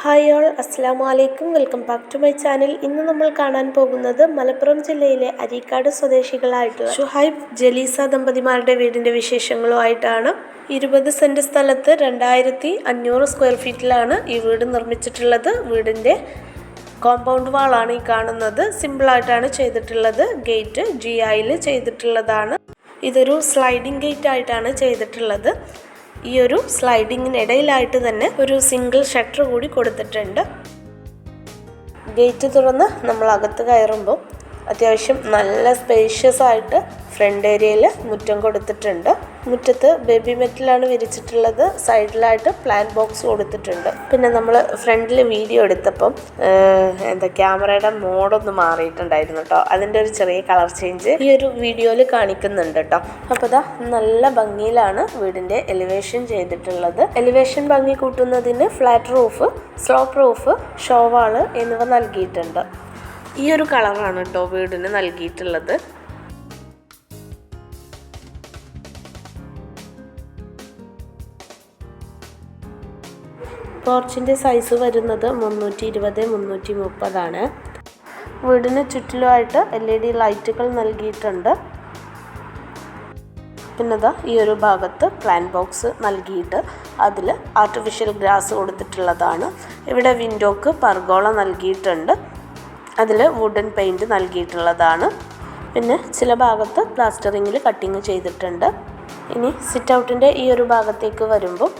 Hi all, അസ്സലാമു അലൈക്കും. Welcome back to my channel. ഇന്ന് നമ്മൾ കാണാൻ പോകുന്നത് മലപ്പുറം ജില്ലയിലെ അരീക്കാട് സ്വദേശികളായിട്ടുള്ള ഷുഹൈബ് ജലീസ ദമ്പതിമാരുടെ വീടിൻ്റെ വിശേഷങ്ങളുമായിട്ടാണ്. 20 സെൻറ്റ് സ്ഥലത്ത് 2500 സ്ക്വയർ ഫീറ്റിലാണ് ഈ വീട് നിർമ്മിച്ചിട്ടുള്ളത്. വീടിൻ്റെ കോമ്പൗണ്ട് വാളാണ് ഈ കാണുന്നത്. സിമ്പിളായിട്ടാണ് ചെയ്തിട്ടുള്ളത്. ഗേറ്റ് GIയിൽ ചെയ്തിട്ടുള്ളതാണ്. ഇതൊരു സ്ലൈഡിംഗ് ഗേറ്റ് ആയിട്ടാണ് ചെയ്തിട്ടുള്ളത്. ഈ ഒരു സ്ലൈഡിങ്ങിനിടയിലായിട്ട് തന്നെ ഒരു സിംഗിൾ ഷട്ടർ കൂടി കൊടുത്തിട്ടുണ്ട്. ഗേറ്റ് തുറന്ന് നമ്മൾ അകത്ത് കയറുമ്പോൾ അത്യാവശ്യം നല്ല സ്പേഷ്യസ് ആയിട്ട് ഫ്രണ്ട് ഏരിയയിൽ മുറ്റം കൊടുത്തിട്ടുണ്ട്. മുറ്റത്ത് ബേബി മെറ്റലാണ് വിരിച്ചിട്ടുള്ളത്. സൈഡിലായിട്ട് പ്ലാന്റ് ബോക്സ് കൊടുത്തിട്ടുണ്ട്. പിന്നെ നമ്മൾ ഫ്രണ്ടിൽ വീഡിയോ എടുത്തപ്പം ക്യാമറയുടെ മോഡൊന്ന് മാറിയിട്ടുണ്ടായിരുന്നു കേട്ടോ. അതിൻ്റെ ഒരു ചെറിയ കളർ ചേഞ്ച് ഈ ഒരു വീഡിയോയിൽ കാണിക്കുന്നുണ്ട് കേട്ടോ. അപ്പോൾ ഇതാ നല്ല ഭംഗിയിലാണ് വീടിൻ്റെ എലിവേഷൻ ചെയ്തിട്ടുള്ളത്. എലിവേഷൻ ഭംഗി കൂട്ടുന്നതിന് flat roof, slope roof, show wall എന്നിവ നൽകിയിട്ടുണ്ട്. ഈ ഒരു കളറാണ് കേട്ടോ വീടിന് നൽകിയിട്ടുള്ളത്. പോർച്ചിൻ്റെ സൈസ് വരുന്നത് 320-330 വീടിന് ചുറ്റിലുമായിട്ട് LED ലൈറ്റുകൾ നൽകിയിട്ടുണ്ട്. പിന്നെ ഈ ഒരു ഭാഗത്ത് പ്ലാന്റ് ബോക്സ് നൽകിയിട്ട് അതിൽ ആർട്ടിഫിഷ്യൽ ഗ്രാസ് കൊടുത്തിട്ടുള്ളതാണ്. ഇവിടെ വിൻഡോക്ക് പർഗോള നൽകിയിട്ടുണ്ട്. അതിൽ വുഡൻ പെയിൻറ്റ് നൽകിയിട്ടുള്ളതാണ്. പിന്നെ ചില ഭാഗത്ത് പ്ലാസ്റ്ററിങ്ങിൽ കട്ടിങ് ചെയ്തിട്ടുണ്ട്. ഇനി സിറ്റ് ഔട്ടിൻ്റെ ഈ ഒരു ഭാഗത്തേക്ക് വരുമ്പോൾ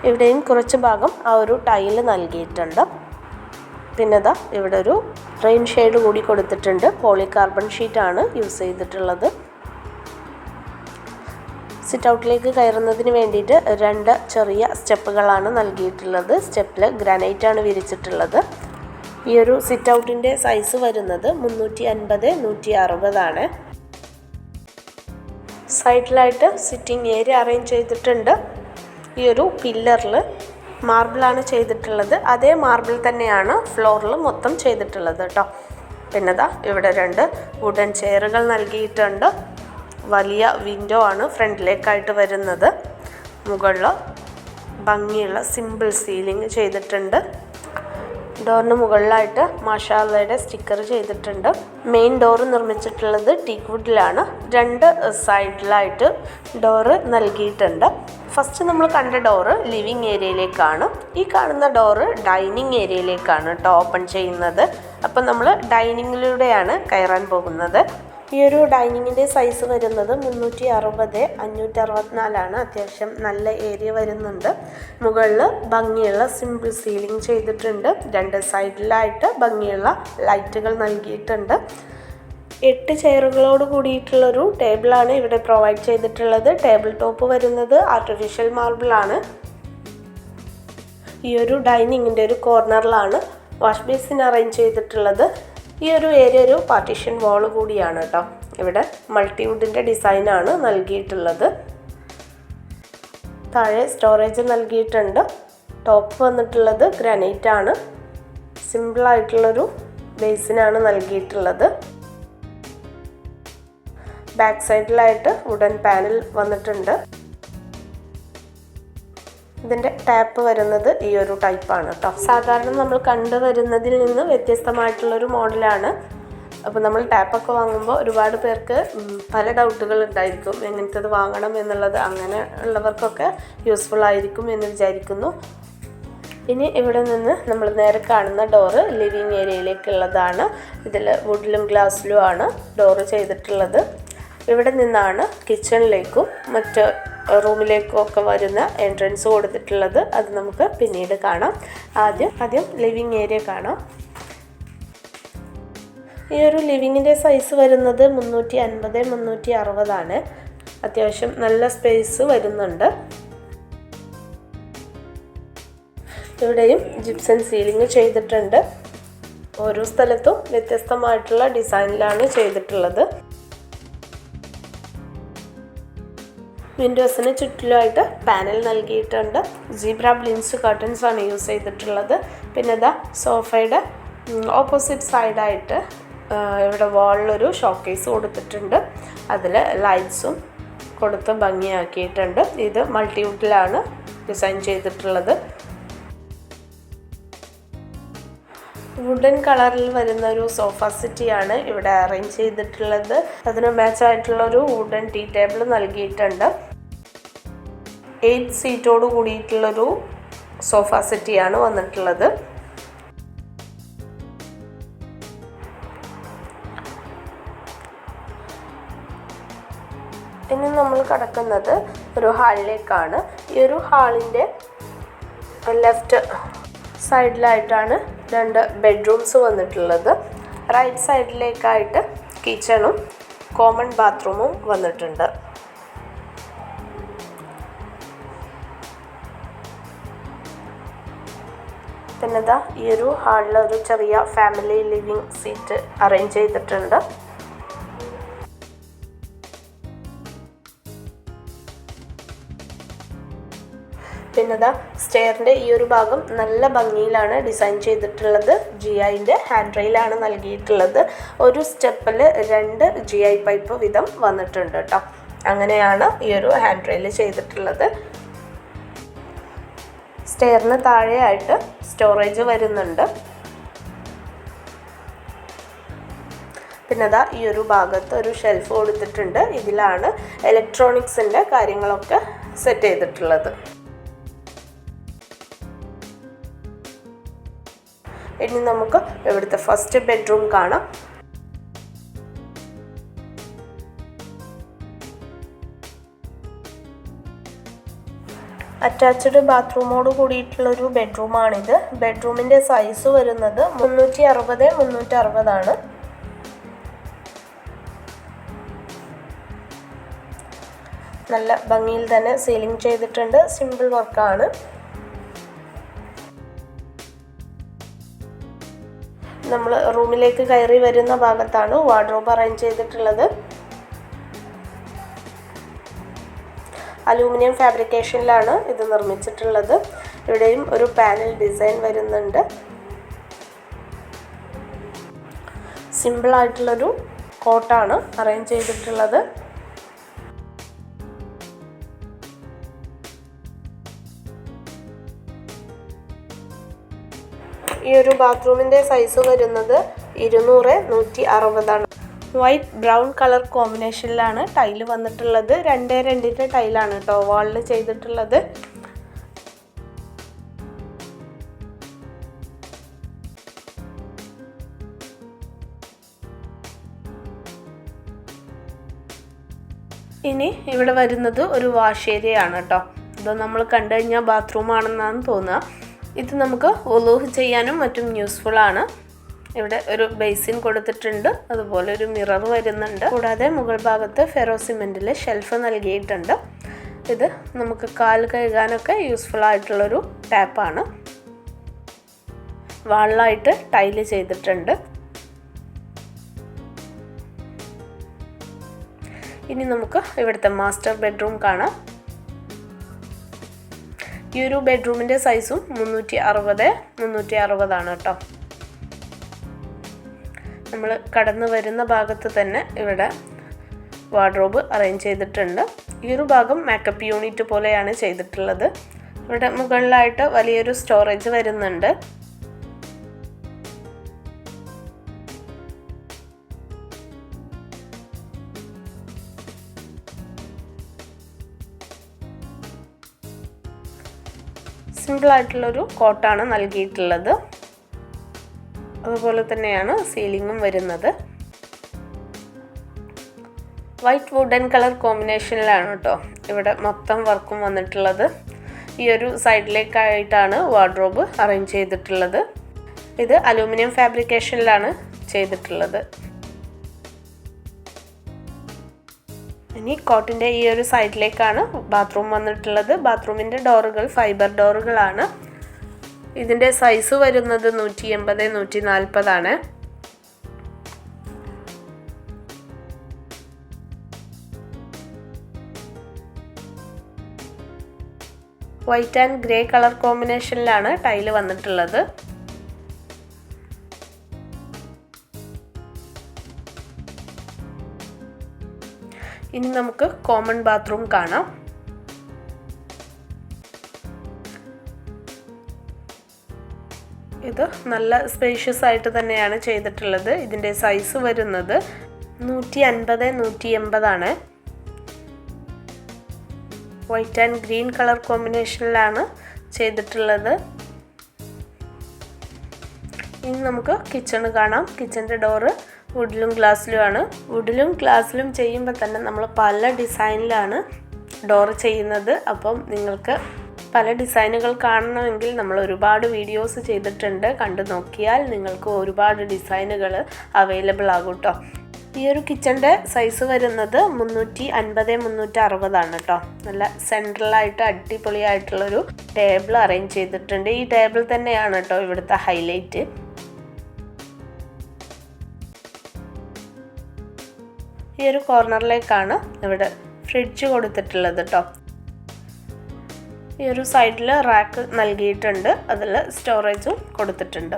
ഇവിടെയും കുറച്ച് ഭാഗം ആ ഒരു ടൈല് നൽകിയിട്ടുണ്ട്. പിന്നെ ഇവിടെ ഒരു റെയിൻ ഷെയ്ഡ് കൂടി കൊടുത്തിട്ടുണ്ട്. പോളികാർബൺ ഷീറ്റാണ് യൂസ് ചെയ്തിട്ടുള്ളത്. സിറ്റ് ഔട്ടിലേക്ക് കയറുന്നതിന് വേണ്ടിയിട്ട് 2 ചെറിയ സ്റ്റെപ്പുകളാണ് നൽകിയിട്ടുള്ളത്. സ്റ്റെപ്പിൽ ഗ്രാനൈറ്റാണ് വിരിച്ചിട്ടുള്ളത്. ഈ ഒരു സിറ്റ് ഔട്ടിൻ്റെ സൈസ് വരുന്നത് 350-160. സൈഡിലായിട്ട് സിറ്റിംഗ് ഏരിയ അറേഞ്ച് ചെയ്തിട്ടുണ്ട്. ഈ ഒരു പില്ലറിൽ മാർബിളാണ് ചെയ്തിട്ടുള്ളത്. അതേ മാർബിൾ തന്നെയാണ് ഫ്ലോറിൽ മൊത്തം ചെയ്തിട്ടുള്ളത് കേട്ടോ. പിന്നെ ഇവിടെ 2 വുഡൻ ചെയറുകൾ നൽകിയിട്ടുണ്ട്. വലിയ വിൻഡോ ആണ് ഫ്രണ്ടിലേക്കായിട്ട് വരുന്നത്. മുകളിൽ ഭംഗിയുള്ള സിമ്പിൾ സീലിംഗ് ചെയ്തിട്ടുണ്ട്. ഡോറിന് മുകളിലായിട്ട് മാഷാ അള്ളയുടെ സ്റ്റിക്കർ ചെയ്തിട്ടുണ്ട്. മെയിൻ ഡോറ് നിർമ്മിച്ചിട്ടുള്ളത് ടീക്ക് വുഡിലാണ്. 2 സൈഡിലായിട്ട് ഡോറ് നൽകിയിട്ടുണ്ട്. ഫസ്റ്റ് നമ്മൾ കണ്ട ഡോറ് ലിവിങ് ഏരിയയിലേക്കാണ്. ഈ കാണുന്ന ഡോറ് ഡൈനിങ് ഏരിയയിലേക്കാണ് കേട്ടോ ഓപ്പൺ ചെയ്യുന്നത്. അപ്പം നമ്മൾ ഡൈനിങ്ങിലൂടെയാണ് കയറാൻ പോകുന്നത്. ഈ ഒരു ഡൈനിങ്ങിൻ്റെ സൈസ് വരുന്നത് 360-564. അത്യാവശ്യം നല്ല ഏരിയ വരുന്നുണ്ട്. മുകളിൽ ഭംഗിയുള്ള സിമ്പിൾ സീലിംഗ് ചെയ്തിട്ടുണ്ട്. 2 സൈഡിലായിട്ട് ഭംഗിയുള്ള ലൈറ്റുകൾ നൽകിയിട്ടുണ്ട്. 8 ചെയറുകളോട് കൂടിയിട്ടുള്ളൊരു ടേബിളാണ് ഇവിടെ പ്രൊവൈഡ് ചെയ്തിട്ടുള്ളത്. ടേബിൾ ടോപ്പ് വരുന്നത് ആർട്ടിഫിഷ്യൽ മാർബിളാണ്. ഈ ഒരു ഡൈനിങ്ങിൻ്റെ ഒരു കോർണറിലാണ് വാഷ് ബേസിൻ അറേഞ്ച് ചെയ്തിട്ടുള്ളത്. ഈ ഒരു ഏരിയ ഒരു പാർട്ടീഷൻ വാള് കൂടിയാണ് കേട്ടോ. ഇവിടെ മൾട്ടിവുഡിൻ്റെ ഡിസൈനാണ് നൽകിയിട്ടുള്ളത്. താഴെ സ്റ്റോറേജ് നൽകിയിട്ടുണ്ട്. ടോപ്പ് വന്നിട്ടുള്ളത് ഗ്രാനൈറ്റ് ആണ്. സിമ്പിളായിട്ടുള്ളൊരു ബേസിനാണ് നൽകിയിട്ടുള്ളത്. ബാക്ക് സൈഡിലായിട്ട് വുഡൻ പാനൽ വന്നിട്ടുണ്ട്. ഇതിൻ്റെ ടാപ്പ് വരുന്നത് ഈ ഒരു ടൈപ്പാണ് കേട്ടോ. സാധാരണ നമ്മൾ കണ്ടുവരുന്നതിൽ നിന്ന് വ്യത്യസ്തമായിട്ടുള്ളൊരു മോഡലാണ്. അപ്പോൾ നമ്മൾ ടാപ്പൊക്കെ വാങ്ങുമ്പോൾ ഒരുപാട് പേർക്ക് പല ഡൗട്ടുകൾ ഉണ്ടായിരിക്കും. എങ്ങനത്തേത് വാങ്ങണം എന്നുള്ളത്. അങ്ങനെ ഉള്ളവർക്കൊക്കെ യൂസ്ഫുൾ ആയിരിക്കും എന്ന് വിചാരിക്കുന്നു. ഇനി ഇവിടെ നിന്ന് നമ്മൾ നേരെ കാണുന്ന ഡോറ് ലിവിങ് ഏരിയയിലേക്കുള്ളതാണ്. ഇതിൽ വുഡിലും ഗ്ലാസ്സിലും ആണ് ഡോറ് ചെയ്തിട്ടുള്ളത്. ഇവിടെ നിന്നാണ് കിച്ചണിലേക്കും മറ്റ് റൂമിലേക്കും ഒക്കെ വരുന്ന എൻട്രൻസ് കൊടുത്തിട്ടുള്ളത്. അത് നമുക്ക് പിന്നീട് കാണാം. ആദ്യം ലിവിങ് ഏരിയ കാണാം. ഈ ഒരു ലിവിങ്ങിൻ്റെ സൈസ് വരുന്നത് 350-360. അത്യാവശ്യം നല്ല സ്പേസ് വരുന്നുണ്ട്. ഇവിടെയും ജിപ്സം സീലിംഗ് ചെയ്തിട്ടുണ്ട്. ഓരോ സ്ഥലത്തും വ്യത്യസ്തമായിട്ടുള്ള ഡിസൈനിലാണ് ചെയ്തിട്ടുള്ളത്. വിൻഡോസിന് ചുറ്റിലുമായിട്ട് പാനൽ നൽകിയിട്ടുണ്ട്. സീബ്ര ബ്ലിൻസ് കർട്ടൻസ് ആണ് യൂസ് ചെയ്തിട്ടുള്ളത്. പിന്നെ സോഫയുടെ ഓപ്പോസിറ്റ് സൈഡായിട്ട് ഇവിടെ വാളിലൊരു ഷോക്കേസ് കൊടുത്തിട്ടുണ്ട്. അതിൽ ലൈറ്റ്സും കൊടുത്ത് ഭംഗിയാക്കിയിട്ടുണ്ട്. ഇത് മൾട്ടിവുഡിലാണ് ഡിസൈൻ ചെയ്തിട്ടുള്ളത്. വുഡൻ കളറിൽ വരുന്ന ഒരു സോഫ സെറ്റിയാണ് ഇവിടെ അറേഞ്ച് ചെയ്തിട്ടുള്ളത്. അതിന് മാച്ച് ആയിട്ടുള്ളൊരു വുഡൻ ടീ ടേബിൾ നൽകിയിട്ടുണ്ട്. 8 സീറ്റോട് കൂടിയിട്ടുള്ളൊരു സോഫ സെറ്റിയാണ് വന്നിട്ടുള്ളത്. ഇനി നമ്മൾ കടക്കുന്നത് ഒരു ഹാളിലേക്കാണ്. ഈ ഒരു ഹാളിൻ്റെ ലെഫ്റ്റ് സൈഡിലായിട്ടാണ് 2 ബെഡ്റൂംസ് വന്നിട്ടുള്ളത്. റൈറ്റ് സൈഡിലേക്കായിട്ട് കിച്ചണും കോമൺ ബാത്റൂമും വന്നിട്ടുണ്ട്. പിന്നെ ഇതാ ഈ ഒരു ഹാളിൽ ഒരു ചെറിയ ഫാമിലി ലിവിങ് സീറ്റ് അറേഞ്ച് ചെയ്തിട്ടുണ്ട്. പിന്നെ ഇതാ സ്റ്റെയറിൻ്റെ ഈ ഒരു ഭാഗം നല്ല ഭംഗിയിലാണ് ഡിസൈൻ ചെയ്തിട്ടുള്ളത്. GIൻ്റെ ഹാൻഡ് റെയിലാണ് നൽകിയിട്ടുള്ളത്. ഒരു സ്റ്റെപ്പിൽ 2 GI പൈപ്പ് വീതം വന്നിട്ടുണ്ട് കേട്ടോ. അങ്ങനെയാണ് ഈ ഒരു ഹാൻഡ് റെയിൽ ചെയ്തിട്ടുള്ളത്. സ്റ്റെയറിന് താഴെയായിട്ട് സ്റ്റോറേജ് വരുന്നുണ്ട്. പിന്നെ അതാ ഈ ഒരു ഭാഗത്ത് ഒരു ഷെൽഫ് കൊടുത്തിട്ടുണ്ട്. ഇതിലാണ് ഇലക്ട്രോണിക്സിൻ്റെ കാര്യങ്ങളൊക്കെ സെറ്റ് ചെയ്തിട്ടുള്ളത്. ഇനി നമുക്ക് ഇവിടുത്തെ ഫസ്റ്റ് ബെഡ്റൂം കാണാം. അറ്റാച്ച്ഡ് ബാത്റൂമോട് കൂടിയിട്ടുള്ളൊരു ബെഡ്റൂമാണിത്. ബെഡ്റൂമിൻ്റെ സൈസ് വരുന്നത് 360 ആണ്. നല്ല ഭംഗിയിൽ തന്നെ സീലിംഗ് ചെയ്തിട്ടുണ്ട്. സിമ്പിൾ വർക്കാണ്. നമ്മൾ റൂമിലേക്ക് കയറി വരുന്ന ഭാഗത്താണ് വാർഡ്രോബ് അറേഞ്ച് ചെയ്തിട്ടുള്ളത്. അലൂമിനിയം ഫാബ്രിക്കേഷനിലാണ് ഇത് നിർമ്മിച്ചിട്ടുള്ളത്. ഇവിടെയും ഒരു പാനൽ ഡിസൈൻ വരുന്നുണ്ട്. സിമ്പിളായിട്ടുള്ളൊരു കോട്ടാണ് അറേഞ്ച് ചെയ്തിട്ടുള്ളത്. ഈ ഒരു ബാത്റൂമിൻ്റെ സൈസ് വരുന്നത് 200/160 ആണ്. വൈറ്റ് ബ്രൗൺ കളർ കോമ്പിനേഷനിലാണ് ടൈല് വന്നിട്ടുള്ളത്. 2x2 ടൈലാണ് കേട്ടോ വാളിൽ ചെയ്തിട്ടുള്ളത്. ഇനി ഇവിടെ വരുന്നത് ഒരു വാഷ് ഏരിയ ആണ് കേട്ടോ. ഇത് നമ്മൾ കണ്ടു കഴിഞ്ഞാൽ ബാത്റൂം ആണെന്നാണ് തോന്നുക. ഇത് നമുക്ക് വുളൂ ചെയ്യാനും മറ്റും യൂസ്ഫുൾ ആണ്. ഇവിടെ ഒരു ബേസിൻ കൊടുത്തിട്ടുണ്ട്. അതുപോലെ ഒരു മിറർ വരുന്നുണ്ട്. കൂടാതെ മുകൾ ഭാഗത്ത് ഫെറോ സിമെൻറ്റിൽ ഷെൽഫ് നൽകിയിട്ടുണ്ട്. ഇത് നമുക്ക് കാൽ കഴുകാനൊക്കെ യൂസ്ഫുൾ ആയിട്ടുള്ളൊരു ടാപ്പാണ്. വാളിലായിട്ട് ടൈല് ചെയ്തിട്ടുണ്ട്. ഇനി നമുക്ക് ഇവിടുത്തെ മാസ്റ്റർ ബെഡ്റൂം കാണാം. ഈ ഒരു ബെഡ്റൂമിൻ്റെ സൈസും 360 ആണ് കേട്ടോ. നമ്മൾ കടന്നു വരുന്ന ഭാഗത്ത് തന്നെ ഇവിടെ വാർഡ്രോബ് അറേഞ്ച് ചെയ്തിട്ടുണ്ട്. ഈ ഒരു ഭാഗം മേക്കപ്പ് യൂണിറ്റ് പോലെയാണ് ചെയ്തിട്ടുള്ളത്. ഇവിടെ മുകളിലായിട്ട് വലിയൊരു സ്റ്റോറേജ് വരുന്നുണ്ട്. സിമ്പിളായിട്ടുള്ളൊരു കോട്ടാണ് നൽകിയിട്ടുള്ളത്. അതുപോലെ തന്നെയാണ് സീലിങ്ങും വരുന്നത്. വൈറ്റ് വുഡൻ കളർ കോമ്പിനേഷനിലാണ് കേട്ടോ ഇവിടെ മൊത്തം വർക്കും വന്നിട്ടുള്ളത്. ഈ ഒരു സൈഡിലേക്കായിട്ടാണ് വാർഡ്രോബ് അറേഞ്ച് ചെയ്തിട്ടുള്ളത്. ഇത് അലൂമിനിയം ഫാബ്രിക്കേഷനിലാണ് ചെയ്തിട്ടുള്ളത്. ഇനി കോട്ടിൻ്റെ ഈ ഒരു സൈഡിലേക്കാണ് ബാത്റൂം വന്നിട്ടുള്ളത്. ബാത്റൂമിൻ്റെ ഡോറുകൾ ഫൈബർ ഡോറുകളാണ്. ഇതിൻ്റെ സൈസ് വരുന്നത് 180/140 ആണ്. വൈറ്റ് ആൻഡ് ഗ്രേ കളർ കോമ്പിനേഷനിലാണ് ടൈല് വന്നിട്ടുള്ളത്. ഇനി നമുക്ക് കോമൺ ബാത്റൂം കാണാം. ഇത് ഭാഗത്ത് നല്ല സ്പേഷ്യസ് ആയിട്ട് തന്നെയാണ് ചെയ്തിട്ടുള്ളത്. ഇതിൻ്റെ സൈസ് വരുന്നത് 150 180 വൈറ്റ് ആൻഡ് ഗ്രീൻ കളർ കോമ്പിനേഷനിലാണ് ചെയ്തിട്ടുള്ളത്. ഇനി നമുക്ക് കിച്ചണ് കാണാം. കിച്ചൻ്റെ ഡോറ് വുഡിലും ഗ്ലാസ്സിലുമാണ്. വുഡിലും ഗ്ലാസ്സിലും ചെയ്യുമ്പോൾ തന്നെ നമ്മൾ പല ഡിസൈനിലാണ് ഡോർ ചെയ്യുന്നത്. അപ്പം നിങ്ങൾക്ക് പല ഡിസൈനുകൾ കാണണമെങ്കിൽ നമ്മൾ ഒരുപാട് വീഡിയോസ് ചെയ്തിട്ടുണ്ട്. കണ്ടു നോക്കിയാൽ നിങ്ങൾക്ക് ഒരുപാട് ഡിസൈനുകൾ അവൈലബിൾ ആകും കേട്ടോ. ഈ ഒരു കിച്ചൻ്റെ സൈസ് വരുന്നത് 350 360 കേട്ടോ. നല്ല സെൻട്രലായിട്ട് അടിപൊളിയായിട്ടുള്ളൊരു ടേബിൾ അറേഞ്ച് ചെയ്തിട്ടുണ്ട്. ഈ ടേബിൾ തന്നെയാണ് കേട്ടോ ഇവിടുത്തെ ഹൈലൈറ്റ്. ഈ ഒരു കോർണറിലേക്കാണ് ഇവിടെ ഫ്രിഡ്ജ് കൊടുത്തിട്ടുള്ളത് കേട്ടോ. ഈ ഒരു സൈഡിൽ റാക്ക് നൽകിയിട്ടുണ്ട്. അതിൽ സ്റ്റോറേജും കൊടുത്തിട്ടുണ്ട്.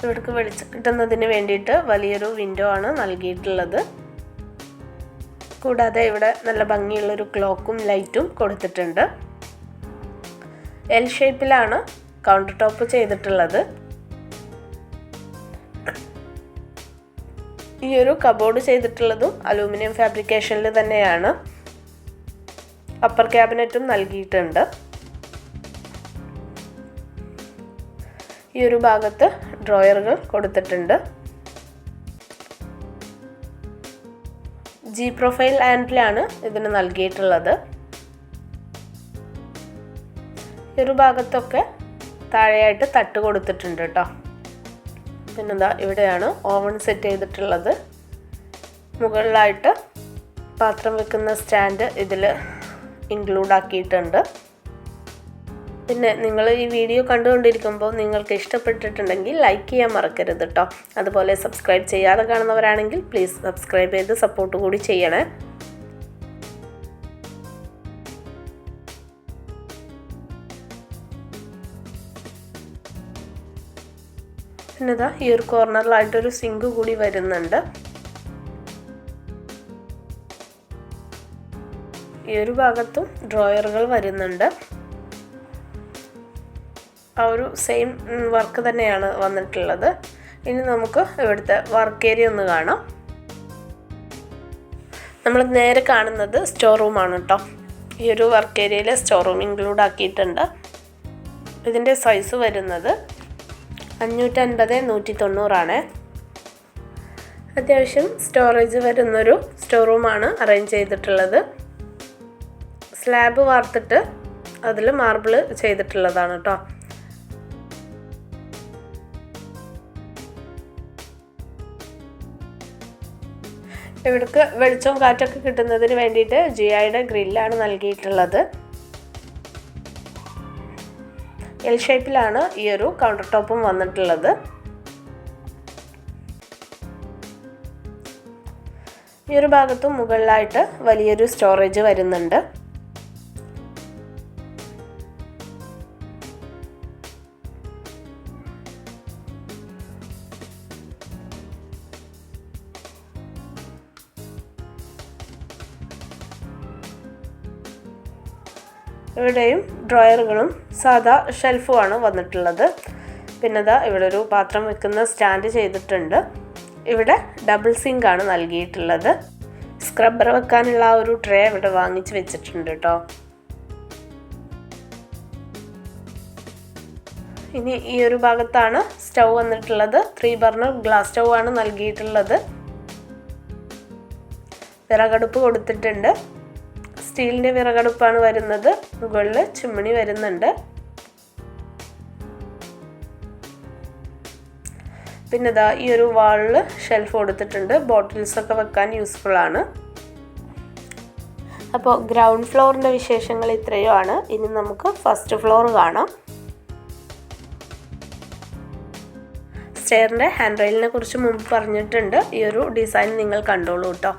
ഇവിടേക്ക് വെളിച്ചം കിട്ടുന്നതിന് വേണ്ടിയിട്ട് വലിയൊരു വിൻഡോ ആണ് നൽകിയിട്ടുള്ളത്. കൂടാതെ ഇവിടെ നല്ല ഭംഗിയുള്ളൊരു ക്ലോക്കും ലൈറ്റും കൊടുത്തിട്ടുണ്ട്. എൽ ഷേപ്പിലാണ് കൗണ്ടർ ടോപ്പ് ചെയ്തിട്ടുള്ളത്. ഈ ഒരു കബോർഡ് ചെയ്തിട്ടുള്ളതും അലൂമിനിയം ഫാബ്രിക്കേഷനിൽ തന്നെയാണ്. അപ്പർ ക്യാബിനറ്റും നൽകിയിട്ടുണ്ട്. ഈ ഒരു ഭാഗത്ത് ഡ്രോയറുകൾ കൊടുത്തിട്ടുണ്ട്. ജി പ്രൊഫൈൽ ഹാൻഡിലാണ് ഇതിന് നൽകിയിട്ടുള്ളത്. ഈ ഒരു ഭാഗത്തൊക്കെ താഴെയായിട്ട് തട്ട് കൊടുത്തിട്ടുണ്ട് കേട്ടോ. പിന്നെന്താ ഇവിടെയാണ് ഓവൻ സെറ്റ് ചെയ്തിട്ടുള്ളത്. മുകളിലായിട്ട് പാത്രം വെക്കുന്ന സ്റ്റാൻഡ് ഇതിൽ ഇൻക്ലൂഡ് ആക്കിയിട്ടുണ്ട്. പിന്നെ നിങ്ങൾ ഈ വീഡിയോ കണ്ടുകൊണ്ടിരിക്കുമ്പോൾ നിങ്ങൾക്ക് ഇഷ്ടപ്പെട്ടിട്ടുണ്ടെങ്കിൽ ലൈക്ക് ചെയ്യാൻ മറക്കരുത് കേട്ടോ. അതുപോലെ സബ്സ്ക്രൈബ് ചെയ്യാതെ കാണുന്നവരാണെങ്കിൽ പ്ലീസ് സബ്സ്ക്രൈബ് ചെയ്ത് സപ്പോർട്ട് കൂടി ചെയ്യണേ. പിന്നെതാ ഈ ഒരു കോർണറിലായിട്ടൊരു സിങ്ക് കൂടി വരുന്നുണ്ട്. ഈ ഒരു ഭാഗത്തും ഡ്രോയറുകൾ വരുന്നുണ്ട്. ആ ഒരു സെയിം വർക്ക് തന്നെയാണ് വന്നിട്ടുള്ളത്. ഇനി നമുക്ക് ഇവിടുത്തെ വർക്ക് ഏരിയ ഒന്ന് കാണാം. നമ്മൾ നേരെ കാണുന്നത് സ്റ്റോർ റൂമാണ് കേട്ടോ. ഈ ഒരു വർക്ക് ഏരിയയിൽ സ്റ്റോർ റൂം ഇൻക്ലൂഡ് ആക്കിയിട്ടുണ്ട്. ഇതിൻ്റെ സൈസ് വരുന്നത് 550 190 അത്യാവശ്യം സ്റ്റോറേജ് വരുന്നൊരു സ്റ്റോർ റൂമാണ് അറേഞ്ച് ചെയ്തിട്ടുള്ളത്. സ്ലാബ് വാർത്തിട്ട് അതിൽ മാർബിൾ ചെയ്തിട്ടുള്ളതാണ് കേട്ടോ. ഇവിടേക്ക് വെളിച്ചവും കാറ്റൊക്കെ കിട്ടുന്നതിന് വേണ്ടിയിട്ട് ജിഐയുടെ ഗ്രില്ലാണ് നൽകിയിട്ടുള്ളത്. എൽ ഷേപ്പിലാണ് ഈ ഒരു കൗണ്ടർ ടോപ്പും വന്നിട്ടുള്ളത്. ഈ ഒരു ഭാഗത്തും മുകളിലായിട്ട് വലിയൊരു സ്റ്റോറേജ് വരുന്നുണ്ട്. ഇവിടെയും ഡ്രോയറുകളും സാധാ ഷെൽഫുമാണ് വന്നിട്ടുള്ളത്. പിന്നെ ഇതാ ഇവിടെ ഒരു പാത്രം വെക്കുന്ന സ്റ്റാൻഡ് ചെയ്തിട്ടുണ്ട്. ഇവിടെ ഡബിൾ സിങ്ക് ആണ് നൽകിയിട്ടുള്ളത്. സ്ക്രബ്ബർ വെക്കാനുള്ള ആ ഒരു ട്രേ ഇവിടെ വാങ്ങിച്ച് വെച്ചിട്ടുണ്ട് കേട്ടോ. ഇനി ഈ ഒരു ഭാഗത്താണ് സ്റ്റൗ വന്നിട്ടുള്ളത്. 3 ബർണർ ഗ്ലാസ് സ്റ്റൗ ആണ് നൽകിയിട്ടുള്ളത്. വിറകടുപ്പ് കൊടുത്തിട്ടുണ്ട്. സ്റ്റീലിൻ്റെ വിറകടുപ്പാണ് വരുന്നത്. മുകളിൽ ചിമ്മിണി വരുന്നുണ്ട്. പിന്നെ ഇതാ ഈ ഒരു വാളിൽ ഷെൽഫ് കൊടുത്തിട്ടുണ്ട്. ബോട്ടിൽസൊക്കെ വെക്കാൻ യൂസ്ഫുൾ ആണ്. അപ്പോൾ ഗ്രൗണ്ട് ഫ്ലോറിൻ്റെ വിശേഷങ്ങൾ ഇത്രയുമാണ്. ഇനി നമുക്ക് ഫസ്റ്റ് ഫ്ലോർ കാണാം. സ്റ്റെയറിൻ്റെ ഹാൻഡ് റെയിലിനെ കുറിച്ച് മുമ്പ് പറഞ്ഞിട്ടുണ്ട്. ഈ ഒരു ഡിസൈൻ നിങ്ങൾ കണ്ടോളൂ കേട്ടോ.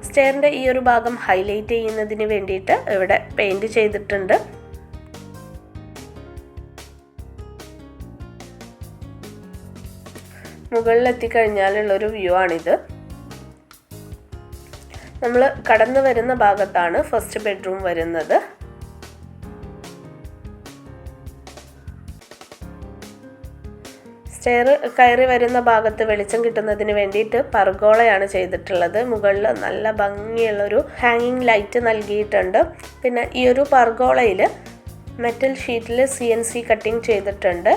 സ്റ്റെയറിൻ്റെ ഈ ഒരു ഭാഗം ഹൈലൈറ്റ് ചെയ്യുന്നതിന് വേണ്ടിയിട്ട് ഇവിടെ പെയിൻറ് ചെയ്തിട്ടുണ്ട്. മുകളിലെത്തിക്കഴിഞ്ഞാലുള്ളൊരു വ്യൂ ആണിത്. നമ്മൾ കടന്നു വരുന്ന ഭാഗത്താണ് ഫസ്റ്റ് ബെഡ്റൂം വരുന്നത്. സ്റ്റെയർ കയറി വരുന്ന ഭാഗത്ത് വെളിച്ചം കിട്ടുന്നതിന് വേണ്ടിയിട്ട് പർഗോളയാണ് ചെയ്തിട്ടുള്ളത്. മുകളിൽ നല്ല ഭംഗിയുള്ളൊരു ഹാങ്ങിങ് ലൈറ്റ് നൽകിയിട്ടുണ്ട്. പിന്നെ ഈ ഒരു പർഗോളയിൽ മെറ്റൽ ഷീറ്റിൽ CNC കട്ടിങ് ചെയ്തിട്ടുണ്ട്.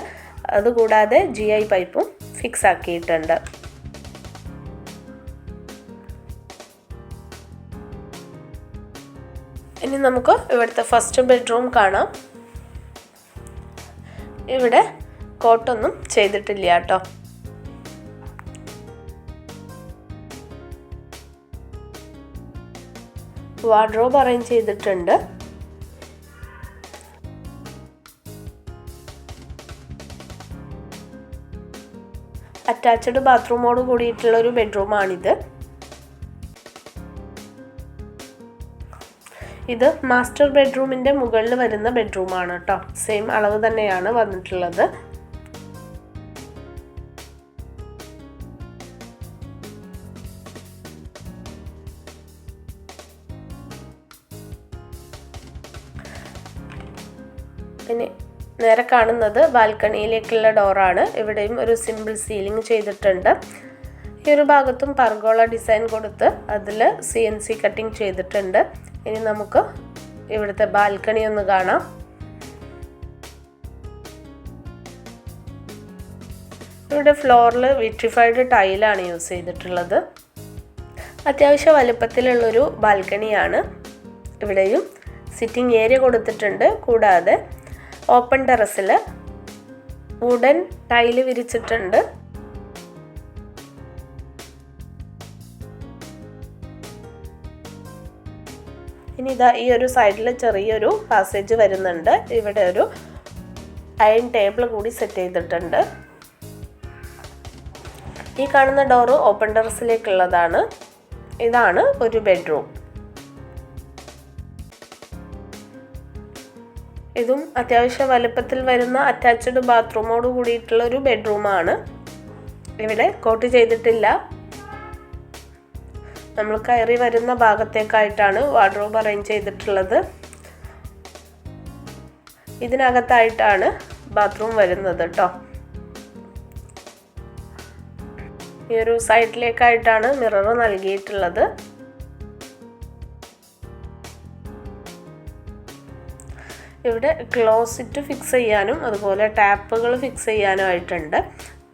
അതുകൂടാതെ GI പൈപ്പും ഫിക്സ് ആക്കിയിട്ടുണ്ട്. ഇനി നമുക്ക് ഇവിടുത്തെ ഫസ്റ്റ് ബെഡ്റൂം കാണാം. ഇവിടെ കോട്ടൊന്നും ചെയ്തിട്ടില്ല കേട്ടോ. വാർഡ്രോബ് അറേഞ്ച് ചെയ്തിട്ടുണ്ട്. അറ്റാച്ച്ഡ് ബാത്റൂമോട് കൂടിയിട്ടുള്ള ഒരു ബെഡ്റൂമാണിത്. ഇത് മാസ്റ്റർ ബെഡ്റൂമിൻ്റെ മുകളിൽ വരുന്ന ബെഡ്റൂമാണ് കേട്ടോ. സെയിം അളവ് തന്നെയാണ് വന്നിട്ടുള്ളത്. ഇനി നേരെ കാണുന്നത് ബാൽക്കണിയിലേക്കുള്ള ഡോറാണ്. ഇവിടെയും ഒരു സിമ്പിൾ സീലിംഗ് ചെയ്തിട്ടുണ്ട്. ഈ ഒരു ഭാഗത്തും പർഗോള ഡിസൈൻ കൊടുത്ത് അതിൽ CNC കട്ടിങ് ചെയ്തിട്ടുണ്ട്. ഇനി നമുക്ക് ഇവിടുത്തെ ബാൽക്കണി ഒന്ന് കാണാം. ഇവിടെ ഫ്ലോറിൽ വിട്രിഫൈഡ് ടൈലാണ് യൂസ് ചെയ്തിട്ടുള്ളത്. അത്യാവശ്യം വലുപ്പത്തിലുള്ളൊരു ബാൽക്കണിയാണ്. ഇവിടെയും സിറ്റിംഗ് ഏരിയ കൊടുത്തിട്ടുണ്ട്. കൂടാതെ ഓപ്പൺ ടെറസിൽ വുഡൻ ടൈല് വിരിച്ചിട്ടുണ്ട്. ഇനി ഇതാ ഈ ഒരു സൈഡിൽ ചെറിയൊരു പാസേജ് വരുന്നുണ്ട്. ഇവിടെ ഒരു അയൺ ടേബിൾ കൂടി സെറ്റ് ചെയ്തിട്ടുണ്ട്. ഈ കാണുന്ന ഡോറ് ഓപ്പൺ ടെറസിലേക്കുള്ളതാണ്. ഇതാണ് ഒരു ബെഡ്റൂം. ഇതും അത്യാവശ്യം വലുപ്പത്തിൽ വരുന്ന അറ്റാച്ച്ഡ് ബാത്റൂമോട് കൂടിയിട്ടുള്ള ഒരു ബെഡ്റൂമാണ്. ഇവിടെ കോട്ട് ചെയ്തിട്ടില്ല. നമ്മൾ കയറി വരുന്ന ഭാഗത്തേക്കായിട്ടാണ് വാർഡ്രോബ് അറേഞ്ച് ചെയ്തിട്ടുള്ളത്. ഇതിനകത്തായിട്ടാണ് ബാത്റൂം വരുന്നത് കേട്ടോ. ഈ ഒരു സൈഡിലേക്കായിട്ടാണ് മിറർ നൽകിയിട്ടുള്ളത്. ഇവിടെ ക്ലോസറ്റ് ഫിക്സ് ചെയ്യാനും അതുപോലെ ടാപ്പുകൾ ഫിക്സ് ചെയ്യാനും ആയിട്ടുണ്ട്.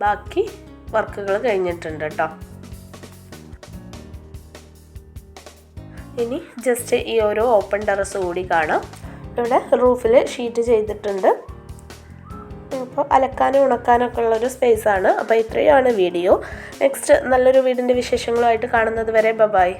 ബാക്കി വർക്കുകൾ കഴിഞ്ഞിട്ടുണ്ട് കേട്ടോ. ഇനി ജസ്റ്റ് ഈ ഒരു ഓപ്പൺ ടെറസ് കൂടി കാണാം. ഇവിടെ റൂഫിൽ ഷീറ്റ് ചെയ്തിട്ടുണ്ട്. അപ്പോൾ അലക്കാനും ഉണക്കാനൊക്കെ ഉള്ളൊരു സ്പേസാണ്. അപ്പോൾ ഇത്രയാണ് വീഡിയോ. നെക്സ്റ്റ് നല്ലൊരു വീടിൻ്റെ വിശേഷങ്ങളുമായിട്ട് കാണുന്നത് വരെ ബൈ.